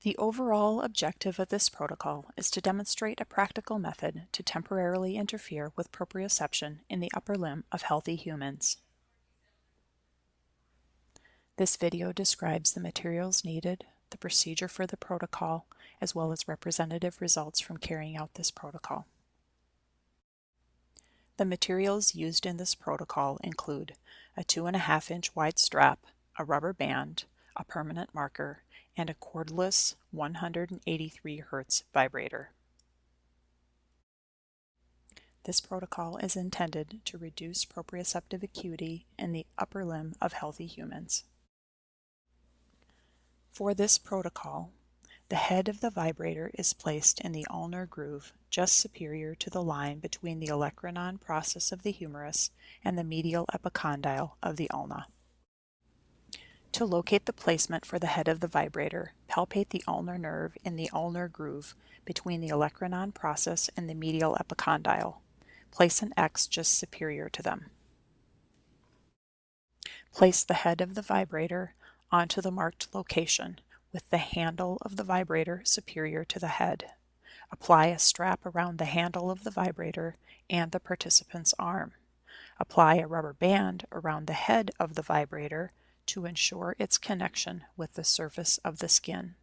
The overall objective of this protocol is to demonstrate a practical method to temporarily interfere with proprioception in the upper limb of healthy humans. This video describes the materials needed, the procedure for the protocol, as well as representative results from carrying out this protocol. The materials used in this protocol include a 2.5-inch wide strap, a rubber band, a permanent marker, and a cordless 183 Hz vibrator. This protocol is intended to reduce proprioceptive acuity in the upper limb of healthy humans. For this protocol, the head of the vibrator is placed in the ulnar groove just superior to the line between the olecranon process of the humerus and the medial epicondyle of the ulna. To locate the placement for the head of the vibrator, palpate the ulnar nerve in the ulnar groove between the olecranon process and the medial epicondyle. Place an X just superior to them. Place the head of the vibrator onto the marked location with the handle of the vibrator superior to the head. Apply a strap around the handle of the vibrator and the participant's arm. Apply a rubber band around the head of the vibrator to ensure its connection with the surface of the skin.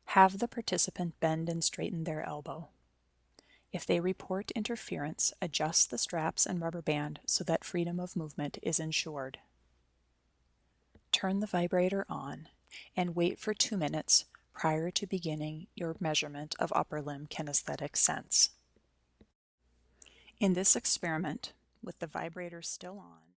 Have the participant bend and straighten their elbow. If they report interference, adjust the straps and rubber band so that freedom of movement is ensured. Turn the vibrator on and wait for 2 minutes prior to beginning your measurement of upper limb kinesthetic sense. In this experiment, with the vibrator still on,